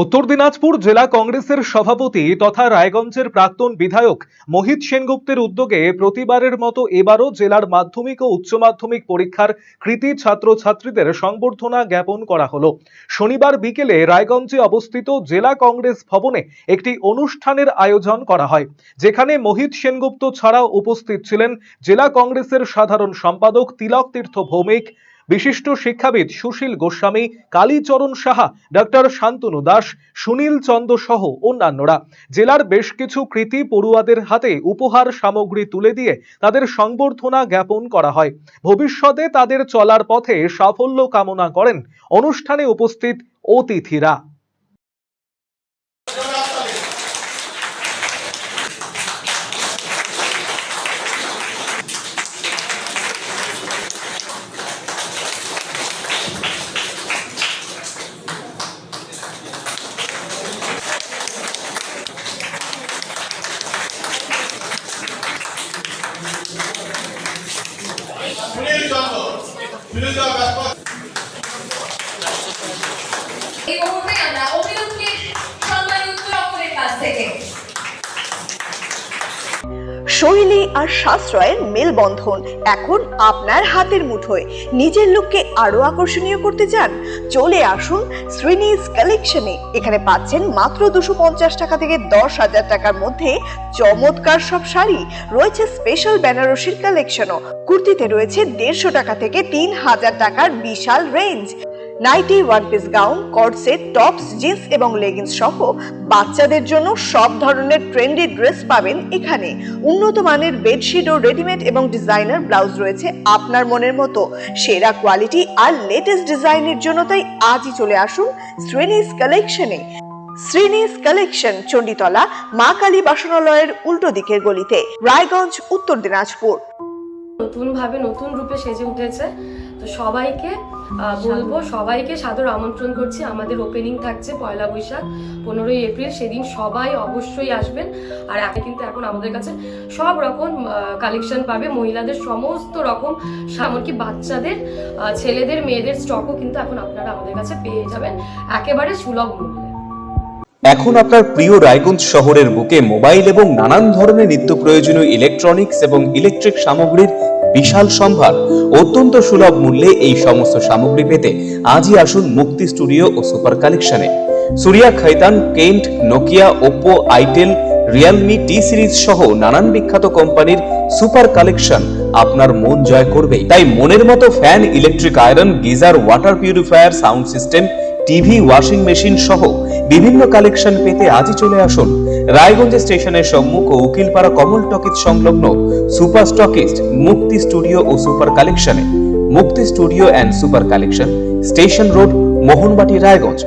উত্তর দিনাজপুর জেলা কংগ্রেসের সভাপতি তথা রায়গঞ্জের প্রাক্তন বিধায়ক মোহিত সেনগুপ্তের উদ্যোগে প্রতিবারের মতো এবারও জেলার মাধ্যমিক ও উচ্চ মাধ্যমিক পরীক্ষার কৃতী ছাত্রছাত্রীদের সংবর্ধনা জ্ঞাপন করা হলো। শনিবার বিকেলে রায়গঞ্জে অবস্থিত জেলা কংগ্রেস ভবনে একটি অনুষ্ঠানের আয়োজন করা হয়, যেখানে মোহিত সেনগুপ্ত ছাড়াও উপস্থিত ছিলেন জেলা কংগ্রেসের সাধারণ সম্পাদক তিলক তীর্থ ভৌমিক, বিশিষ্ট শিক্ষাবিদ সুশীল গোস্বামী, কালীচরণ সাহা, ডক্টর শান্তনু দাস, সুনীল চন্দ সহ অন্যান্যরা। জেলার বেশ কিছু কৃতী পড়ুয়াদের হাতে উপহার সামগ্রী তুলে দিয়ে তাদের সংবর্ধনা জ্ঞাপন করা হয়। ভবিষ্যতে তাদের চলার পথে সাফল্য কামনা করেন অনুষ্ঠানে উপস্থিত অতিথিরা। এই মুহূর্তে আমরা অভিনবকে সম্মানিত অপরের কাছ থেকে শৈলী আর সাশ্রয়ের মেলবন্ধন এখন আপনার হাতের মুঠোয়। নিজের লুককে আরো আকর্ষণীয় করতে চান? চলে আসুন শ্রীনিজ কালেকশনে। এখানে পাচ্ছেন মাত্র 250 টাকা থেকে 10,000 টাকার মধ্যে চমৎকার সব শাড়ি। রয়েছে স্পেশাল বেনারসির কালেকশনও। কুর্তিতে রয়েছে 150 টাকা থেকে 3,000 টাকার বিশাল range. Nighty, one piece gown, cord set, tops, jeans এবং লেগিংস সহ বাচ্চাদের জন্য সব ধরনের ট্রেন্ডি ড্রেস পাবেন এখানে। উন্নত মানের বেডশিট ও রেডিমেড এবং ডিজাইনার ব্লাউজ রয়েছে আপনার মনের মতো। সেরা কোয়ালিটি আর লেটেস্ট ডিজাইনের জন্য তাই আজই চলে আসুন শ্রীনিজ কালেকশনে। শ্রীনিজ কালেকশন, চণ্ডীতলা মা কালী বাসনালয়ের উল্টো দিকের গলিতে, রায়গঞ্জ, উত্তর দিনাজপুর। নতুন ভাবে নতুন রূপে সেজে উঠেছে, তো সবাইকে বলবো, সবাইকে সাদর আমন্ত্রণ করছি। আমাদের ওপেনিং থাকছে 1 বৈশাখ 15 এপ্রিল, সেদিন সবাই অবশ্যই আসবেন। আর কিন্তু এখন আমাদের কাছে সব রকম কালেকশন পাবে, মহিলাদের সমস্ত রকম, এমনকি বাচ্চাদের, ছেলেদের, মেয়েদের স্টকও কিন্তু এখন আপনারা আমাদের কাছে পেয়ে যাবেন একেবারে সুলভ মূল্যে। এখন আপনার প্রিয় রায়গঞ্জ শহরের বুকে মোবাইল এবং নানান ধরনের নিত্য প্রয়োজনীয় ইলেকট্রনিক্স এবং ইলেকট্রিক সামগ্রীর বিশাল সম্ভার। অত্যন্ত সুলভ মূল্যে এই সমস্ত সামগ্রী পেতে আজই আসুন মুক্তি স্টুডিও ও সুপার কালেকশনে। Surya, Khaitan, Kent, Nokia, Oppo, itel, Realme, T Series সহ নানান বিখ্যাত কোম্পানির সুপার কালেকশন আপনার মন জয় করবে। তাই মনের মতো fan, electric iron, geyser, water purifier, sound system, TV, washing machine সহ বিভিন্ন কালেকশন পেতে আজই চলে আসুন রায়গঞ্জ স্টেশনের সম্মুখ ও উকিলপাড়া কমল টকিজ সংলগ্ন সুপার স্টকিস্ট মুক্তি স্টুডিও ও সুপার কালেকশনে। মুক্তি studio and super collection, station road, Mohanbati, Raiganj.